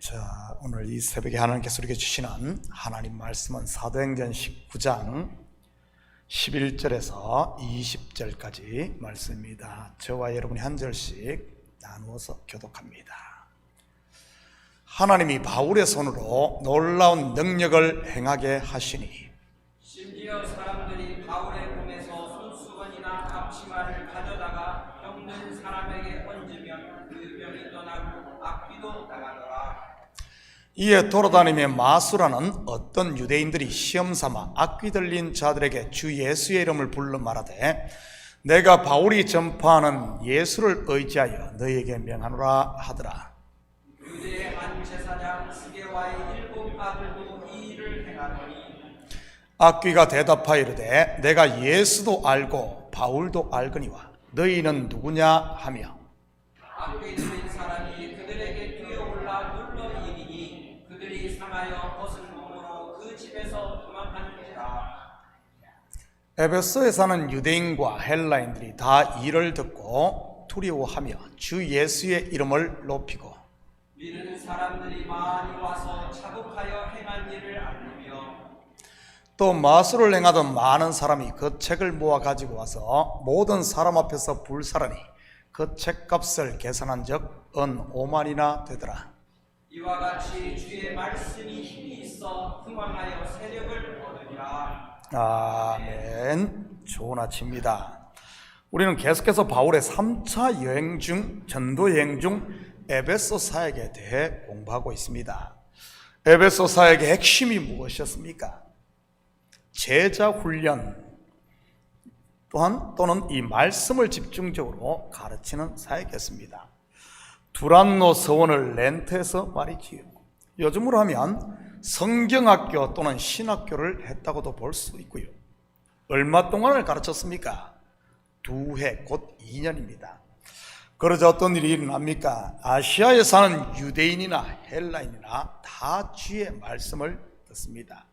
자, 오늘 이 새벽에 하나님께서 우리에게 주시는 하나님 말씀은 사도행전 19장 11절에서 20절까지 말씀입니다. 저와 여러분이 한 절씩 나누어서 교독합니다. 하나님이 바울의 손으로 놀라운 능력을 행하게 하시니 심지어 사람들이 바울의 몸에서 손수건이나 앞치마를 가져다가 병든 사람에게 얹으면 그 병이 떠나고 악귀도 나가더라. 이에 돌아다니며 마수라는 어떤 유대인들이 시험삼아 악귀 들린 자들에게 주 예수의 이름을 불러 말하되 내가 바울이 전파하는 예수를 의지하여 너희에게 명하노라 하더라. 유대의 한 제사장 스게와의 7 아들도 이 일을 행하더니 악귀가 대답하여 이르되 내가 예수도 알고 바울도 알거니와 너희는 누구냐 하며 악귀 들린 사람이 그들에게 뛰어올라 눌러 이기니 그들이 상하여 벗은 몸으로 그 집에서 도망하는지라. 에베소에 사는 유대인과 헬라인들이 다 이를 듣고 두려워하며 주 예수의 이름을 높이고 믿는 사람들이 많이 와서 자국하여 행한 일을 알리며 또 마술을 행하던 많은 사람이 그 책을 모아 가지고 와서 모든 사람 앞에서 불사르니 그 책값을 계산한 적 은 5만이나 되더라. 이와 같이 주의 말씀이 힘이 있어 흥왕하여 세력을 얻으리라. 아멘. 좋은 아침입니다. 우리는 계속해서 바울의 3차 여행 중 전도 여행 중 에베소 사역에 대해 공부하고 있습니다. 에베소 사역의 핵심이 무엇이었습니까? 제자 훈련 또는 이 말씀을 집중적으로 가르치는 사역이었습니다. 두란노 서원을 렌트해서 말이지요. 요즘으로 하면 성경학교 또는 신학교를 했다고도 볼 수 있고요. 얼마 동안을 가르쳤습니까? 2해 곧 2년입니다. 그러자 어떤 일이 일어납니까? 아시아에 사는 유대인이나 헬라인이나 다 주의 말씀을 듣습니다.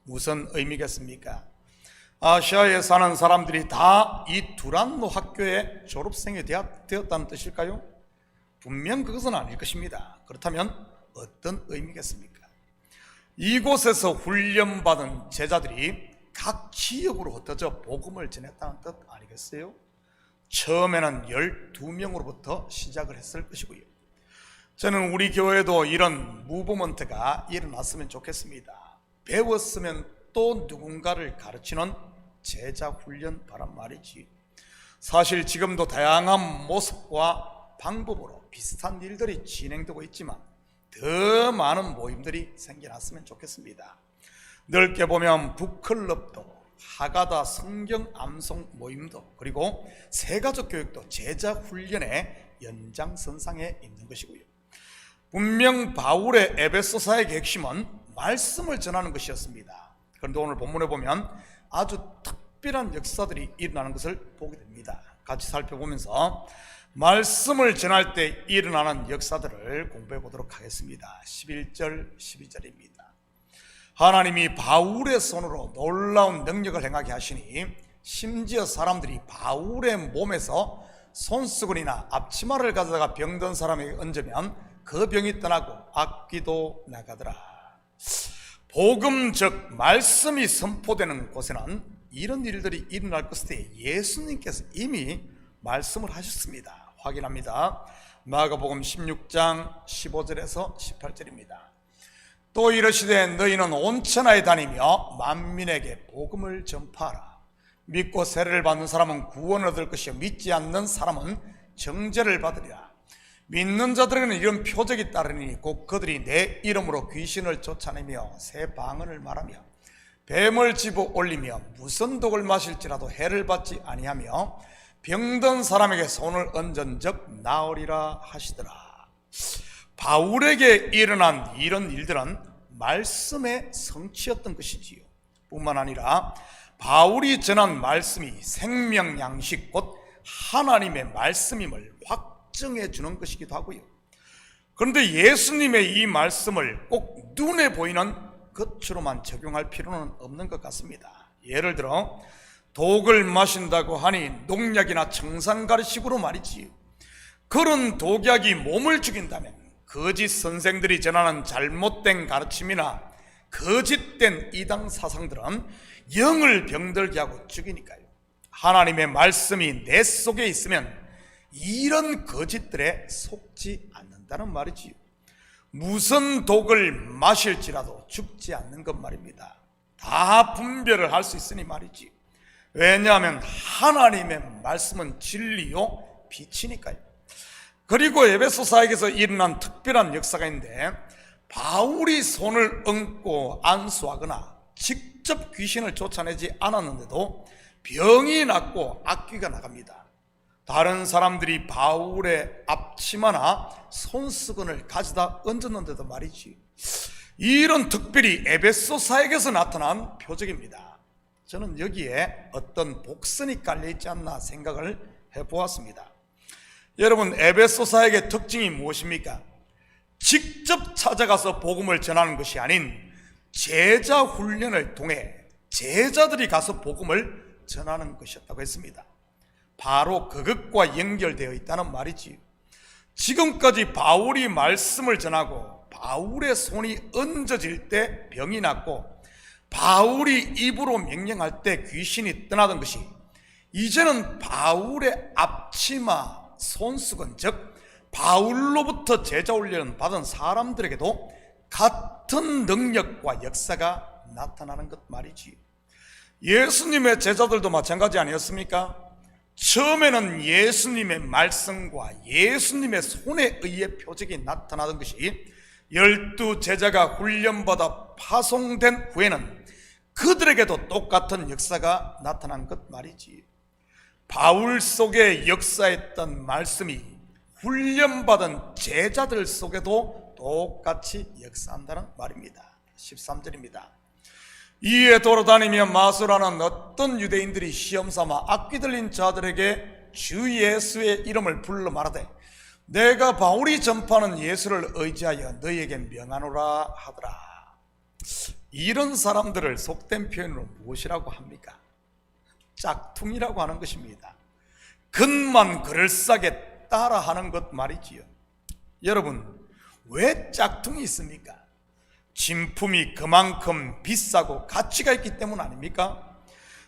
무슨 의미겠습니까? 아시아에 사는 사람들이 다 이 두란노 학교의 졸업생이 되었다는 뜻일까요? 분명 그것은 아닐 것입니다. 그렇다면 어떤 의미겠습니까? 이곳에서 훈련받은 제자들이 각 지역으로 흩어져 복음을 전했다는 뜻 아니겠어요? 처음에는 12명으로부터 시작을 했을 것이고요. 저는 우리 교회도 이런 무브먼트가 일어났으면 좋겠습니다. 배웠으면 또 누군가를 가르치는 제자 훈련 바란 말이지. 사실 지금도 다양한 모습과 방법으로 비슷한 일들이 진행되고 있지만 더 많은 모임들이 생겨났으면 좋겠습니다. 넓게 보면 북클럽도 하가다 성경 암송 모임도 그리고 세가족 교육도 제자 훈련의 연장선상에 있는 것이고요. 분명 바울의 에베소 사역의 핵심은 말씀을 전하는 것이었습니다. 그런데 오늘 본문에 보면 아주 특별한 역사들이 일어나는 것을 보게 됩니다. 같이 살펴보면서 말씀을 전할 때 일어나는 역사들을 공부해 보도록 하겠습니다. 11절 12절입니다. 하나님이 바울의 손으로 놀라운 능력을 행하게 하시니 심지어 사람들이 바울의 몸에서 손수건이나 앞치마를 가져다가 병든 사람에게 얹으면 그 병이 떠나고 악귀도 나가더라. 복음 즉 말씀이 선포되는 곳에는 이런 일들이 일어날 것에 예수님께서 이미 말씀을 하셨습니다. 확인합니다. 마가복음 16장 15절에서 18절입니다. 또 이르시되 너희는 온 천하에 다니며 만민에게 복음을 전파하라. 믿고 세례를 받는 사람은 구원을 얻을 것이요 믿지 않는 사람은 정죄를 받으리라. 믿는 자들에게는 이런 표적이 따르니 곧 그들이 내 이름으로 귀신을 쫓아내며 새 방언을 말하며 뱀을 집어 올리며 무슨 독을 마실지라도 해를 받지 아니하며 병든 사람에게 손을 얹은 적 나으리라 하시더라. 바울에게 일어난 이런 일들은 말씀의 성취였던 것이지요. 뿐만 아니라 바울이 전한 말씀이 생명 양식 곧 하나님의 말씀임을 확증해 주는 것이기도 하고요. 그런데 예수님의 이 말씀을 꼭 눈에 보이는 것으로만 적용할 필요는 없는 것 같습니다. 예를 들어 독을 마신다고 하니 농약이나 청산가리식으로 말이지요. 그런 독약이 몸을 죽인다면 거짓 선생들이 전하는 잘못된 가르침이나 거짓된 이단 사상들은 영을 병들게 하고 죽이니까요. 하나님의 말씀이 내 속에 있으면 이런 거짓들에 속지 않는다는 말이지요. 무슨 독을 마실지라도 죽지 않는 것 말입니다. 다 분별을 할 수 있으니 말이지. 왜냐하면 하나님의 말씀은 진리요 빛이니까요. 그리고 에베소 사역에서 일어난 특별한 역사가 있는데, 바울이 손을 얹고 안수하거나 직접 귀신을 쫓아내지 않았는데도 병이 낫고 악귀가 나갑니다. 다른 사람들이 바울의 앞치마나 손수건을 가져다 얹었는데도 말이지. 이런 특별히 에베소 사역에서 나타난 표적입니다. 저는 여기에 어떤 복선이 깔려있지 않나 생각을 해보았습니다. 여러분, 에베소 사역의 특징이 무엇입니까? 직접 찾아가서 복음을 전하는 것이 아닌 제자 훈련을 통해 제자들이 가서 복음을 전하는 것이었다고 했습니다. 바로 그것과 연결되어 있다는 말이지요. 지금까지 바울이 말씀을 전하고 바울의 손이 얹어질 때 병이 낫고 바울이 입으로 명령할 때 귀신이 떠나던 것이 이제는 바울의 앞치마, 손수건, 즉 바울로부터 제자 훈련을 받은 사람들에게도 같은 능력과 역사가 나타나는 것 말이지. 예수님의 제자들도 마찬가지 아니었습니까? 처음에는 예수님의 말씀과 예수님의 손에 의해 표적이 나타나던 것이 12 제자가 훈련받아 파송된 후에는 그들에게도 똑같은 역사가 나타난 것 말이지. 바울 속에 역사했던 말씀이 훈련받은 제자들 속에도 똑같이 역사한다는 말입니다. 13절입니다. 이에 돌아다니며 마술하는 어떤 유대인들이 시험삼아 악귀 들린 자들에게 주 예수의 이름을 불러 말하되 내가 바울이 전파하는 예수를 의지하여 너희에게 명하노라 하더라. 이런 사람들을 속된 표현으로 무엇이라고 합니까? 짝퉁이라고 하는 것입니다. 겉만 그럴싸하게 따라하는 것 말이지요. 여러분, 왜 짝퉁이 있습니까? 진품이 그만큼 비싸고 가치가 있기 때문 아닙니까?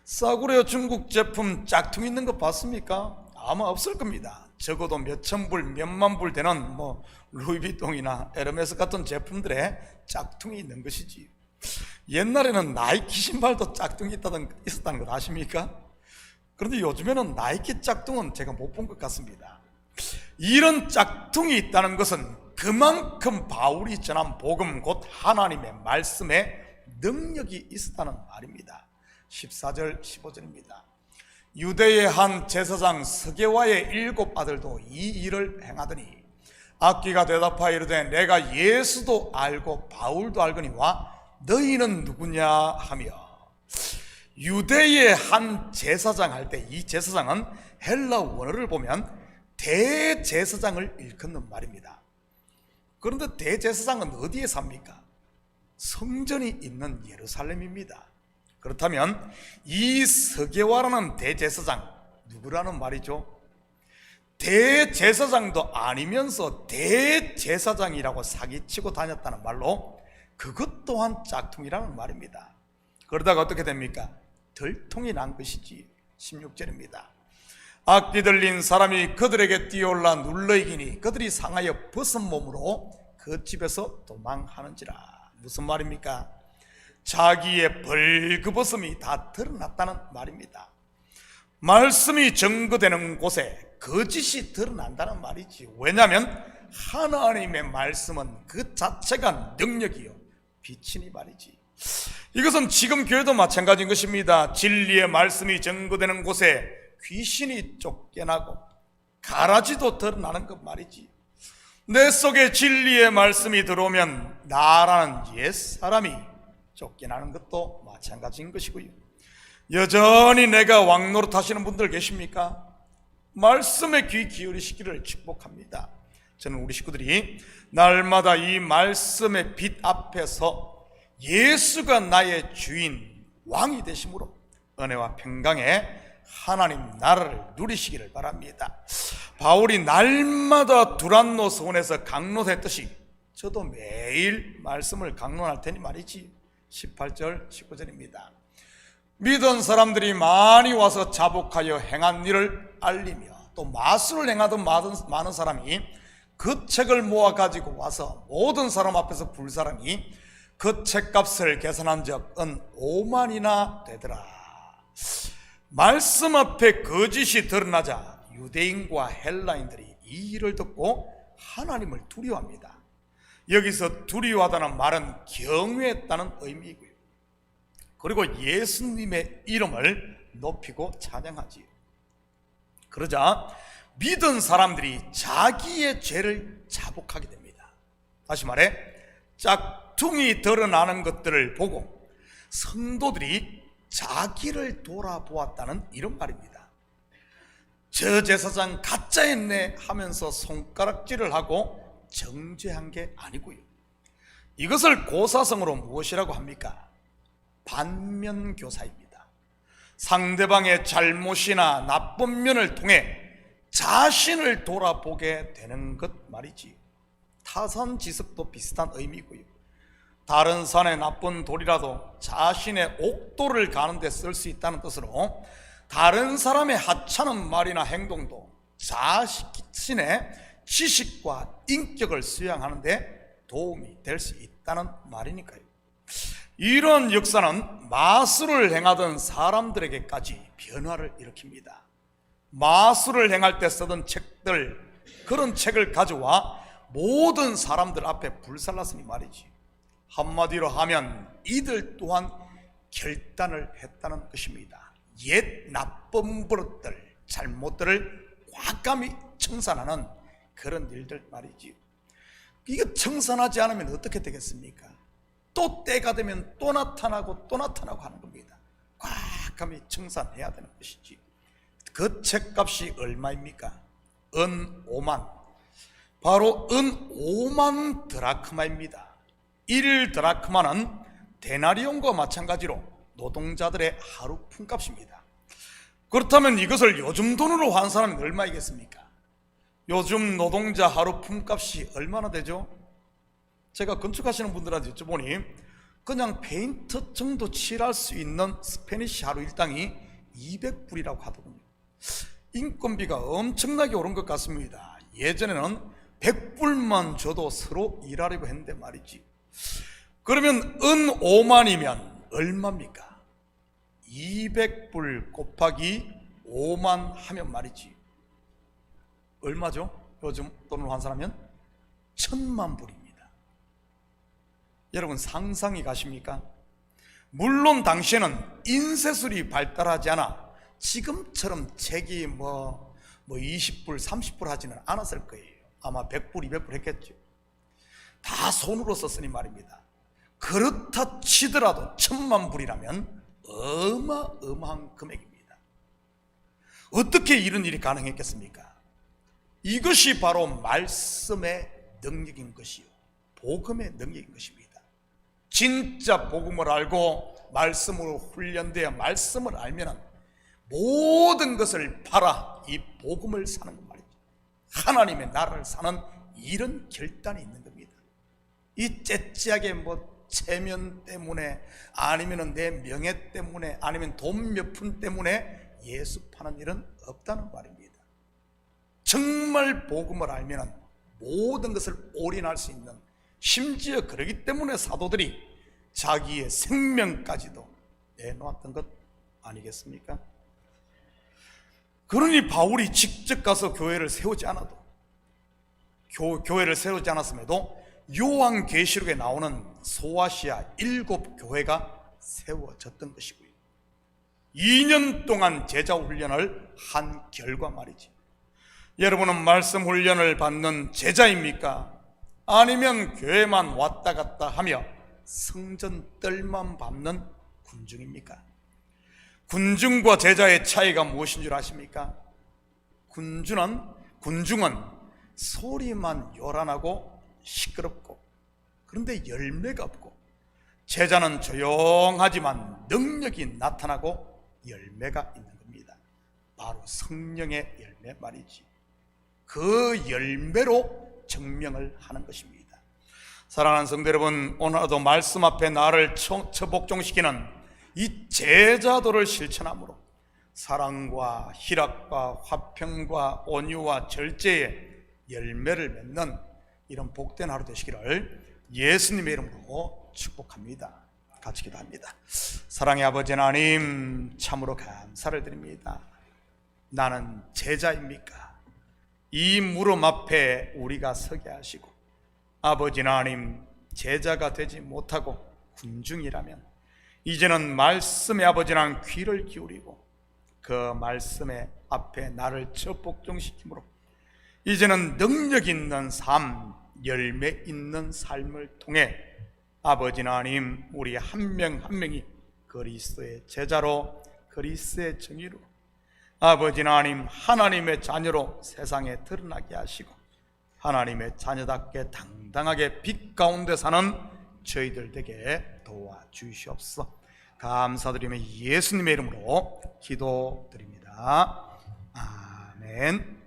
싸구려 중국 제품 짝퉁 있는 거 봤습니까? 아마 없을 겁니다. 적어도 몇천 불, 몇만 불 되는 루이비통이나 에르메스 같은 제품들에 짝퉁이 있는 것이지. 옛날에는 나이키 신발도 짝퉁이 있었다는 것 아십니까? 그런데 요즘에는 나이키 짝퉁은 제가 못 본 것 같습니다. 이런 짝퉁이 있다는 것은 그만큼 바울이 전한 복음 곧 하나님의 말씀에 능력이 있었다는 말입니다. 14절 15절입니다. 유대의 한 제사장 스게와의 7 아들도 이 일을 행하더니 악귀가 대답하여 이르되 내가 예수도 알고 바울도 알거니와 너희는 누구냐 하며, 유대의 한 제사장 할 때 이 제사장은 헬라 원어를 보면 대제사장을 일컫는 말입니다. 그런데 대제사장은 어디에 삽니까? 성전이 있는 예루살렘입니다. 그렇다면 이 스게와라는 대제사장 누구라는 말이죠? 대제사장도 아니면서 대제사장이라고 사기치고 다녔다는 말로 그것 또한 짝퉁이라는 말입니다. 그러다가 어떻게 됩니까? 들통이 난 것이지. 16절입니다. 악귀 들린 사람이 그들에게 뛰어올라 눌러이기니 그들이 상하여 벗은 몸으로 그 집에서 도망하는지라. 무슨 말입니까? 자기의 벌거벗음이 다 드러났다는 말입니다. 말씀이 증거되는 곳에 거짓이 드러난다는 말이지. 왜냐하면 하나님의 말씀은 그 자체가 능력이요 빛이니 말이지. 이것은 지금 교회도 마찬가지인 것입니다. 진리의 말씀이 증거되는 곳에 귀신이 쫓겨나고 가라지도 드러나는 것 말이지. 내 속에 진리의 말씀이 들어오면 나라는 옛사람이 쫓겨나는 것도 마찬가지인 것이고요. 여전히 내가 왕노릇 하시는 분들 계십니까? 말씀에 귀 기울이시기를 축복합니다. 저는 우리 식구들이 날마다 이 말씀의 빛 앞에서 예수가 나의 주인, 왕이 되심으로 은혜와 평강에 하나님 나라를 누리시기를 바랍니다. 바울이 날마다 두란노 서원에서 강론했듯이 저도 매일 말씀을 강론할 테니 말이지. 18절 19절입니다. 믿은 사람들이 많이 와서 자복하여 행한 일을 알리며 또 마술을 행하던 많은 사람이 그 책을 모아 가지고 와서 모든 사람 앞에서 불사람이 그 책값을 계산한 적은 5만이나 되더라. 말씀 앞에 거짓이 드러나자 유대인과 헬라인들이 이 일을 듣고 하나님을 두려워합니다. 여기서 두려워하다는 말은 경외했다는 의미이고요. 그리고 예수님의 이름을 높이고 찬양하지요. 그러자 믿은 사람들이 자기의 죄를 자복하게 됩니다. 다시 말해 짝퉁이 드러나는 것들을 보고 성도들이 자기를 돌아보았다는 이런 말입니다. 저 제사장 가짜였네 하면서 손가락질을 하고 정죄한 게 아니고요. 이것을 고사성어로 무엇이라고 합니까? 반면교사입니다. 상대방의 잘못이나 나쁜 면을 통해 자신을 돌아보게 되는 것 말이지. 타산지석도 비슷한 의미고요. 다른 산의 나쁜 돌이라도 자신의 옥도를 가는 데 쓸 수 있다는 뜻으로 다른 사람의 하찮은 말이나 행동도 자신의 지식과 인격을 수양하는 데 도움이 될 수 있다는 말이니까요. 이런 역사는 마술을 행하던 사람들에게까지 변화를 일으킵니다. 마술을 행할 때 쓰던 책들, 그런 책을 가져와 모든 사람들 앞에 불살랐으니 말이지. 한마디로 하면 이들 또한 결단을 했다는 것입니다. 옛 나쁜 버릇들, 잘못들을 과감히 청산하는 그런 일들 말이지. 이거 청산하지 않으면 어떻게 되겠습니까? 또 때가 되면 또 나타나고 하는 겁니다. 과감히 청산해야 되는 것이지. 그 책값이 얼마입니까? 은 5만. 바로 은 5만 드라크마입니다. 1 드라크마는 데나리온과 마찬가지로 노동자들의 하루 품값입니다. 그렇다면 이것을 요즘 돈으로 환산하면 얼마이겠습니까? 요즘 노동자 하루 품값이 얼마나 되죠? 제가 건축하시는 분들한테 여쭤보니 그냥 페인트 정도 칠할 수 있는 스페니쉬 하루 일당이 200불이라고 하더군요. 인건비가 엄청나게 오른 것 같습니다. 예전에는 100불만 줘도 서로 일하려고 했는데 말이지. 그러면 은 5만이면 얼마입니까? 200불 곱하기 5만 하면 말이지. 얼마죠? 요즘 돈으로 환산하면 1000만 불입니다. 여러분 상상이 가십니까? 물론 당시에는 인쇄술이 발달하지 않아 지금처럼 책이 20불, 30불 하지는 않았을 거예요. 아마 100불, 200불 했겠죠. 다 손으로 썼으니 말입니다. 그렇다 치더라도 1000만 불이라면 어마어마한 금액입니다. 어떻게 이런 일이 가능했겠습니까? 이것이 바로 말씀의 능력인 것이요, 복음의 능력인 것입니다. 진짜 복음을 알고 말씀으로 훈련되어 말씀을 알면 모든 것을 팔아 이 복음을 사는 것 말이죠. 하나님의 나라를 사는 이런 결단이 있는 겁니다. 이 째째하게 체면 때문에 아니면 내 명예 때문에 아니면 돈 몇 푼 때문에 예수 파는 일은 없다는 말입니다. 정말 복음을 알면 모든 것을 올인할 수 있는, 심지어 그러기 때문에 사도들이 자기의 생명까지도 내놓았던 것 아니겠습니까? 그러니 바울이 직접 가서 교회를 세우지 않아도, 교회를 세우지 않았음에도 요한계시록에 나오는 소아시아 7교회가 세워졌던 것이고요. 2년 동안 제자 훈련을 한 결과 말이지. 여러분은 말씀 훈련을 받는 제자입니까? 아니면 교회만 왔다 갔다 하며 성전 뜰만 밟는 군중입니까? 군중과 제자의 차이가 무엇인 줄 아십니까? 군중은 소리만 요란하고 시끄럽고 그런데 열매가 없고, 제자는 조용하지만 능력이 나타나고 열매가 있는 겁니다. 바로 성령의 열매 말이지. 그 열매로 증명을 하는 것입니다. 사랑하는 성도 여러분, 오늘도 말씀 앞에 나를 처복종시키는 이 제자도를 실천함으로 사랑과 희락과 화평과 온유와 절제의 열매를 맺는 이런 복된 하루 되시기를 예수님의 이름으로 축복합니다. 같이 기도합니다. 사랑의 아버지 하나님, 참으로 감사를 드립니다. 나는 제자입니까? 이 물음 앞에 우리가 서게 하시고, 아버지 하나님, 제자가 되지 못하고 군중이라면 이제는 말씀의 아버지 하나님 귀를 기울이고 그 말씀의 앞에 나를 처복종시킴으로 이제는 능력 있는 삶, 열매 있는 삶을 통해 아버지 하나님, 우리 한 명 한 명이 그리스도의 제자로, 그리스도의 정의로, 아버지 하나님, 하나님의 자녀로 세상에 드러나게 하시고 하나님의 자녀답게 당당하게 빛 가운데 사는 저희들 되게 도와주시옵소서. 감사드리며 예수님의 이름으로 기도드립니다. 아멘.